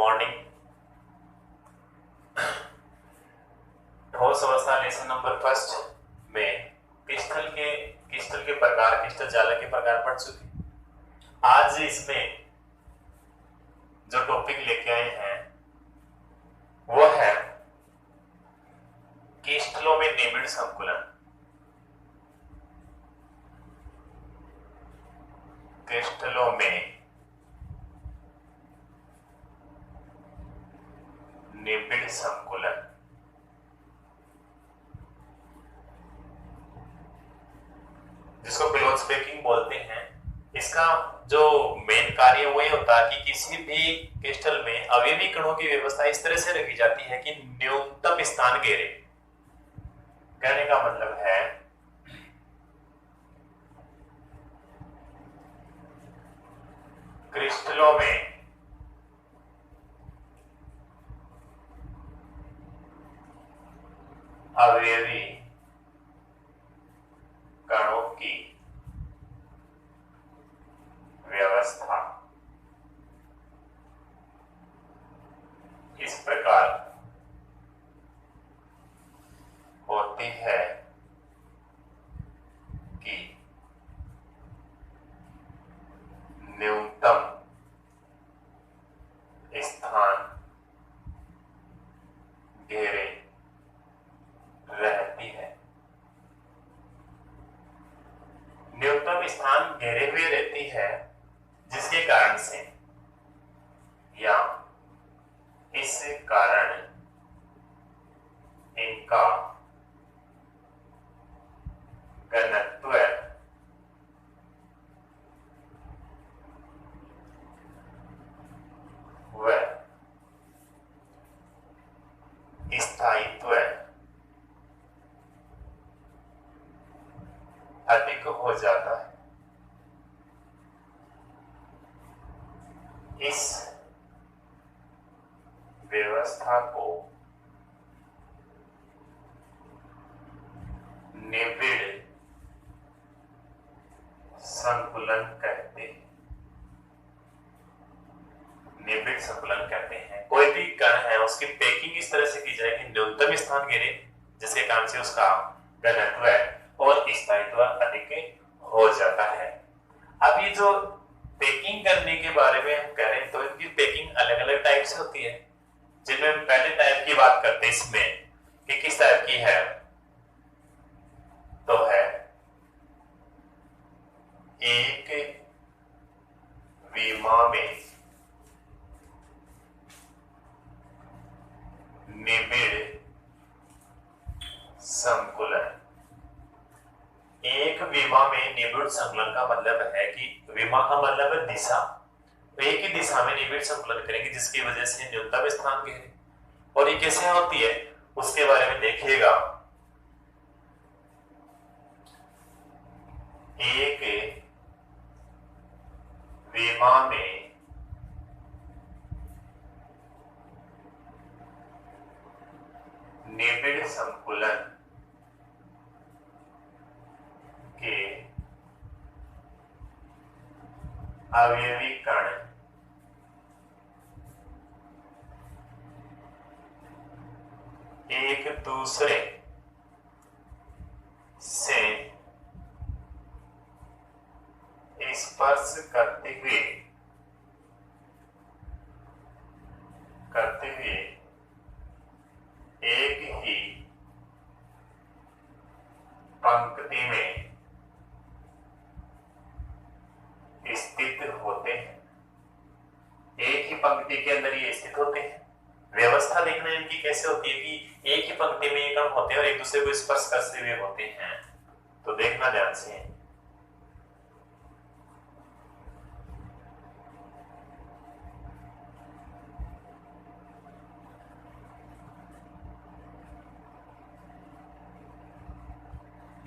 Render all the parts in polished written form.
Morning. ठोस अवस्था lesson number first में क्रिस्टल के प्रकार, क्रिस्टल जालक के प्रकार पढ़ चुके। आज इसमें जो टॉपिक लेके आए हैं वो है क्रिस्टलों में निबिड़ संकुलन। क्रिस्टलों में निबिड़ संकुलन। जिसको क्लोज पैकिंग बोलते हैं। इसका जो मेन कार्य वो ये होता है कि किसी भी क्रिस्टल में अवयवी कणों की व्यवस्था इस तरह से रखी जाती है कि न्यूनतम स्थान घेरे। कहने का मतलब है क्रिस्टलों में अवयवी कणों की व्यवस्था इस प्रकार होती है कि न्यूनतम स्थान घेरे रहती है। न्यूनतम स्थान घेरे हुए रहती है, जिसके कारण से या इस कारण इनका घनत्व व स्थायित्व अधिक हो जाता है। इस व्यवस्था को निबिड़ संकुलन कहते हैं। निबिड़ संकुलन कहते हैं। कोई भी कण है उसकी पैकिंग इस तरह से की जाए कि न्यूनतम स्थान घेरे, जिसके कारण से उसका घनत्व और स्थायित्व अधिक हो जाता है। अब ये जो पैकिंग करने के बारे में हम कह रहे हैं तो इनकी पैकिंग अलग अलग टाइप से होती है, जिनमें पहले टाइप की बात करते हैं इसमें कि किस टाइप की है, तो है एक विमा में निबिड़ संकुलन। एक विमा में निबिड़ संकुलन का मतलब है कि विमा का मतलब है दिशा, तो एक ही दिशा में निबिड़ संकुलन करेंगे जिसकी वजह से न्यूनतम स्थान घेरे। और ये कैसे होती है उसके बारे में देखिएगा। एक विमा में निबिड़ संकुलन के अवयवी कण एक दूसरे से स्पर्श करते हुए एक ही पंक्ति में स्थित होते हैं। एक ही पंक्ति के अंदर ये स्थित होते हैं। व्यवस्था देखना इनकी कैसे होती है कि एक ही पंक्ति में ये कण होते हैं और एक दूसरे को स्पर्श करते हुए होते हैं। तो देखना ध्यान से।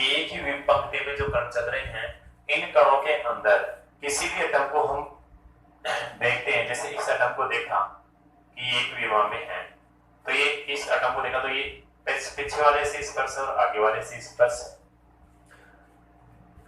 एक ही पंक्ति में जो कण चल रहे हैं, इन कणों के अंदर किसी भी एटम को हम देखते हैं। जैसे इस एटम को देखा कि एक विमा में है, तो ये इस एटम को देखा तो ये पीछे वाले से स्पर्श और आगे वाले से स्पर्श।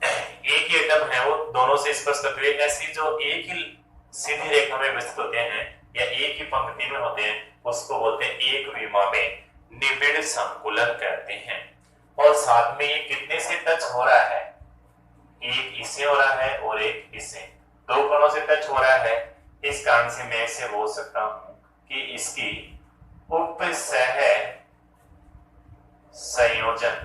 एक ही एटम है वो दोनों से स्पर्श करते हुए ऐसी जो एक ही सीधी रेखा में विस्तृत होते हैं, या एक ही पंक्ति में होते हैं उसको बोलते हैं एक विमा में निबिड़ संकुलन कहते हैं। और साथ में ये कितने से टच हो रहा है, एक इससे हो रहा है और एक इससे, दो कणों से टच हो रहा है। इस कारण से मैं इसे बोल सकता हूं कि इसकी उपसह संयोजन,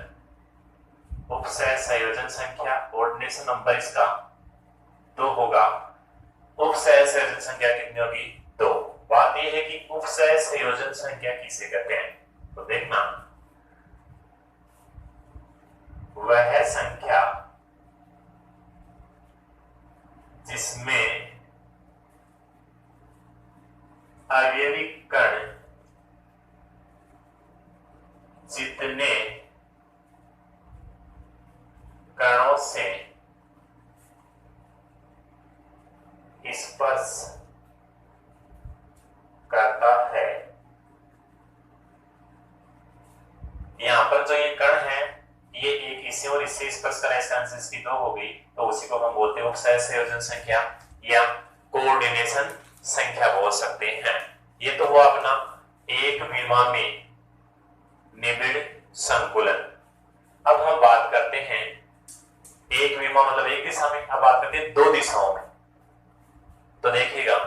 उपसह संयोजन संख्या ऑर्डिनेशन नंबर इसका 2 होगा। उपसह संयोजन संख्या कितनी होगी, 2। बात यह है कि उपसह संयोजन संख्या किसे कहते हैं, तो देखना वह संख्या जिसमें अवयवी कण जितने कणों से स्पर्श करता है, यहां पर जो ये कण है ये एक इससे और इससे स्पर्श करें, इसका आंसर इसकी 2 हो गई, तो उसी को हम बोलते हैं उपसह संयोजन संख्या या कोऑर्डिनेशन संख्या बोल सकते हैं। ये तो हुआ अपना एक विमा में निबिड़ संकुलन। अब हम बात करते हैं एक विमा मतलब एक दिशा में, अब बात करते हैं 2 दिशाओं में। तो देखिएगा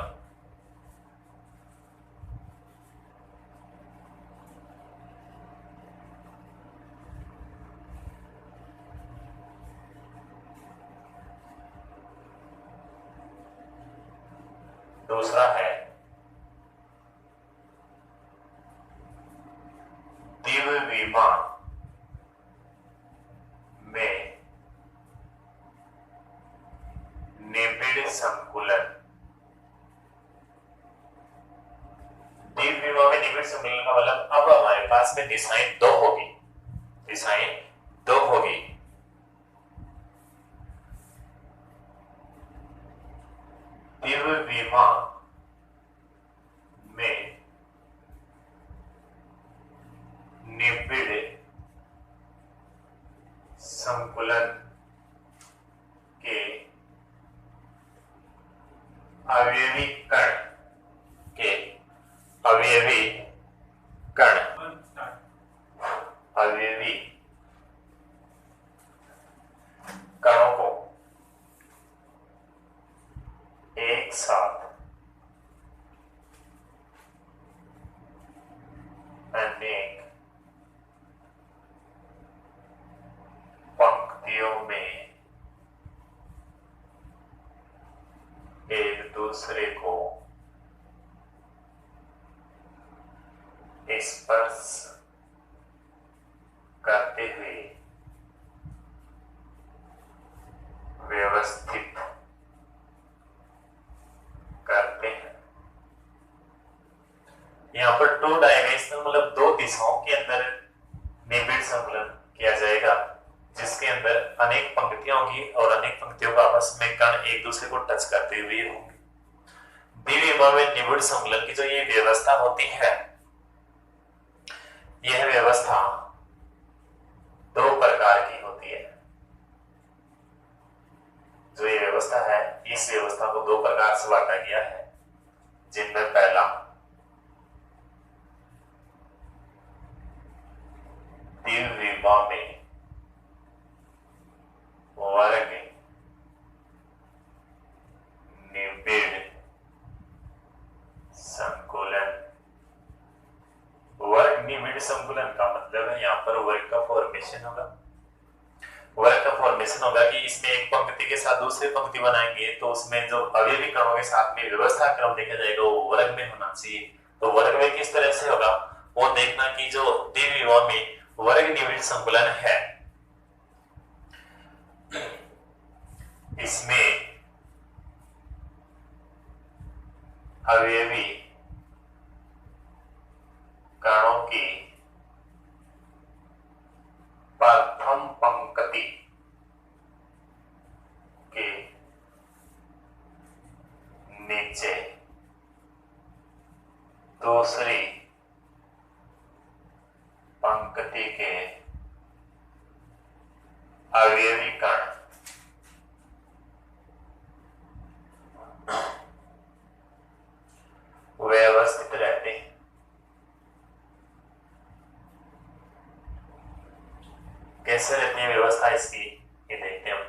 दूसरा है द्विविमा में निबिड़ संकुलन। द्विविमा में निबिड़ संकुलन का मतलब अब हमारे पास में दिशाएं 2 होगी, दिशाएं 2 होगी। द्विविमा में निबिड़ संकुलन के अवयवी कण के अवयवी कण अवयवी कणों को एक साथ अनेक पंक्तियों में एक दूसरे को स्पर्श करते हुए व्यवस्थित करते हैं। यहाँ पर 2 डायमेंशनल मतलब 2 दिशाओं के अंदर निबिड़ संकुलन किया जाएगा, जिसके अंदर अनेक पंक्तियां होंगी और अनेक पंक्तियों का आपस में कण एक दूसरे को टच करते हुए होंगे। द्विविमा में निबिड़ संकुलन की जो ये व्यवस्था होती है, यह व्यवस्था 2 प्रकार की होती है। जो ये व्यवस्था है, इस व्यवस्था को 2 प्रकार से बांटा गया है, जिनमें पहला द्विविमा में वर्ग निबिड़ संकुलन। वर्ग निबिड़ संकुलन का मतलब है यहाँ पर वर्ग का फॉर्मेशन होगा। वर्ग का फॉर्मेशन होगा कि इसमें एक पंक्ति के साथ दूसरी पंक्ति बनाएंगे तो उसमें जो अवयवी कणों के साथ में व्यवस्था क्रम देखा जाएगा वो वर्ग में होना चाहिए। तो वर्ग में किस तरह से होगा वो देखना कि जो द्विविमा में वर्ग निबिड़ संकुलन है, इसमें अवयवी कणों की प्रथम पंक्ति के नीचे दूसरी पंक्ति के अवयवी कण कैसे रहती है व्यवस्था इसकी, ये देखते हैं हम।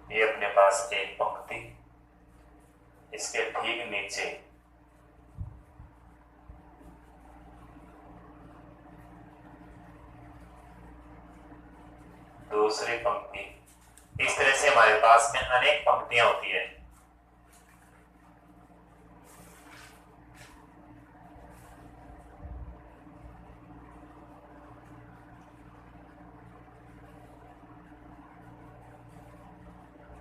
ये अपने पास एक पंक्ति, इसके ठीक नीचे दूसरी पंक्ति। इस तरह से हमारे पास में अनेक पंक्तियां होती है।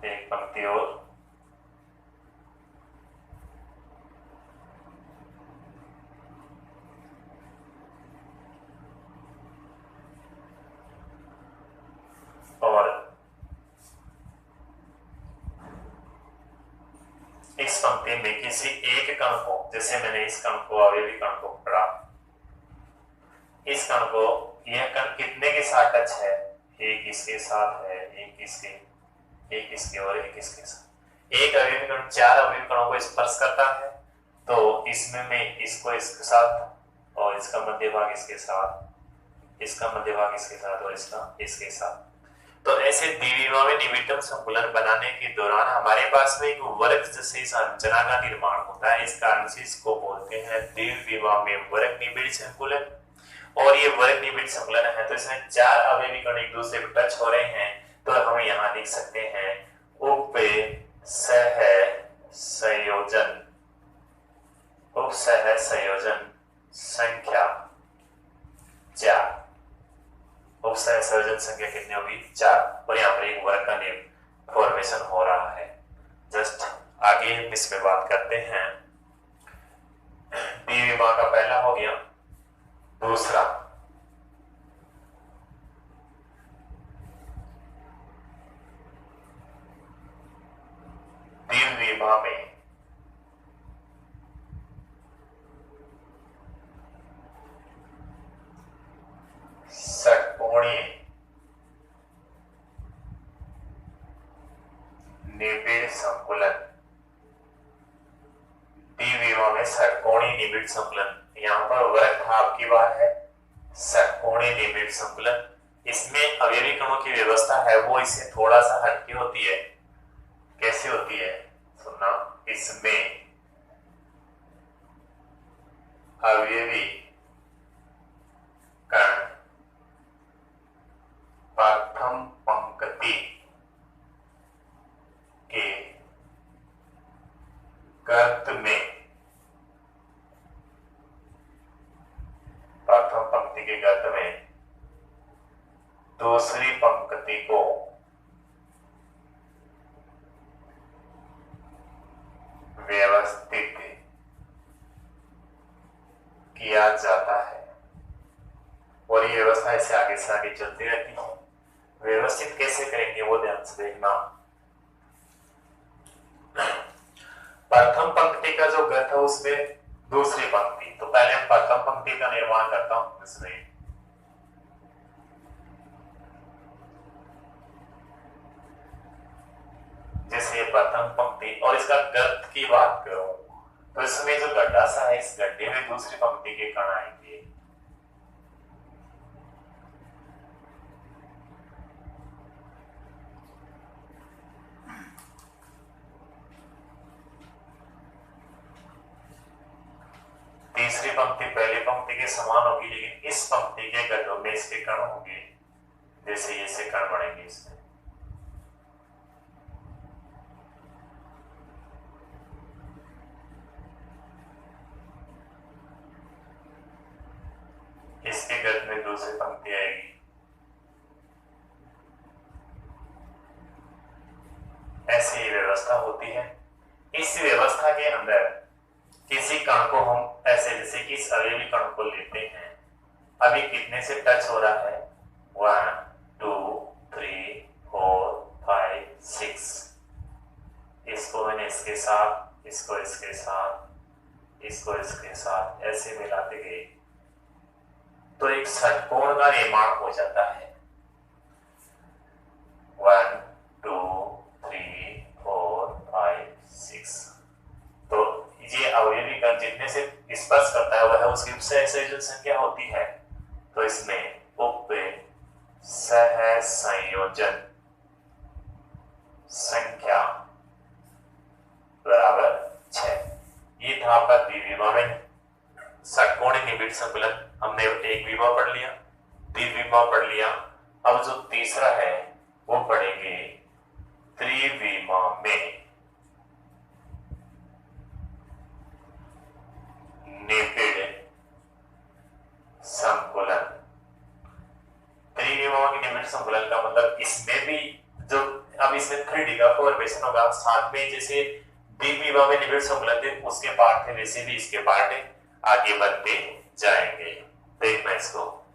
एक पंक्ति और इस पंक्ति में किसी एक कण को, जैसे मैंने इस कण को, अवयवी कण को पकड़ा, इस कण को, यह कण कितने के साथ टच है, एक इसके साथ है, एक इसके और एक इसके साथ। एक अवयवी कण 4 अवयवी कणों को स्पर्श करता है, तो इसमें मैं इसको इसके साथ और इसका मध्य भाग इसके साथ, इसका मध्य भाग इसके साथ और इसका इसके साथ। तो ऐसे द्विविमा में निविडम संकुलन बनाने के दौरान हमारे पास में एक वर्ग जैसी संरचना का निर्माण होता है। इस कारण से इसको बोलते हैं द्विविमा में वर्ग निबिड़ संकुलन। और ये वर्ग निबिड़ संकुलन है तो इसमें 4 अवयवी कण एक दूसरे को टच हो रहे हैं, तो हम यहाँ लिख सकते हैं उप सह संयोजन, उप सह संयोजन संख्या 4। उपसह संयोजन संख्या कितनी होगी, 4। और यहाँ पर एक वर्ग का फॉर्मेशन हो रहा है। जस्ट आगे हम इसमें बात करते हैं। द्विविमा का पहला हो गया, दूसरा द्विविमा में षटकोणीय निबिड़ संकुलन। द्विविमा में षटकोणीय निबिड़ संकुलन, यहाँ पर वर्ग था, आपकी बात है षटकोणीय निबिड़ संकुलन। इसमें अवयवी कणों की व्यवस्था है वो इससे थोड़ा सा हटके होती है। कैसे होती है सुनना, इसमें अवयवी कण प्रथम पंक्ति के गर्त में, प्रथम पंक्ति के गर्त में दूसरी पंक्ति को व्यवस्थित किया जाता है। और ये व्यवस्था ऐसे आगे से आगे चलती रहती है। व्यवस्थित कैसे करेंगे वो ध्यान से देखना। प्रथम पंक्ति का जो गर्त है उसमें दूसरी पंक्ति, तो पहले हम प्रथम पंक्ति का निर्माण करता हूं। इसमें जैसे प्रथम पंक्ति और इसका गर्त की बात करो तो इसमें जो गड्ढा सा है, इस गड्ढे में दूसरी पंक्ति के कण आएंगे। तीसरी पंक्ति पहली पंक्ति के समान होगी, लेकिन इस पंक्ति के गड्ढों में इसके कण होंगे। जैसे ये से कण बढ़ेंगे इसमें। इसके गद में दूसरी पंक्ति आएगी। ऐसी ही व्यवस्था होती है। इस व्यवस्था के अंदर किसी कण को हम ऐसे, जैसे कि इस अवयवी कण को लेते हैं, अभी कितने से टच हो रहा है, 1 2 3 4 5 6। इसको मैंने इसके साथ, इसको इसके साथ, इसको इसके साथ ऐसे मिलाते गए तो एक षटकोण का निर्माण हो जाता है। 1 2 3 4 5 6। संकुलन जितने से स्पर्श करता है वह उसकी उपसहसंयोजन संख्या होती है। तो इसमें उप सहसंयोजन संख्या बराबर 6। ये था आपका द्विविमा में षटकोणीय निबिड़ संकुलन। हमने एक विमा पढ़ लिया, द्विविमा पढ़ लिया। अब जो तीसरा है वो पढ़ेंगे त्रिविमा में निबिड़ संकुलन। त्रिविमा के निबिड़ संकुलन का मतलब इसमें भी जो अब इसमें 3D का फॉर्मेशन होगा, साथ में जैसे द्विविमा में निबिड़ संकुलन थे उसके पार्ट थे, वैसे भी इसके पार्ट आगे बढ़ते जाएंगे। देखना इसको।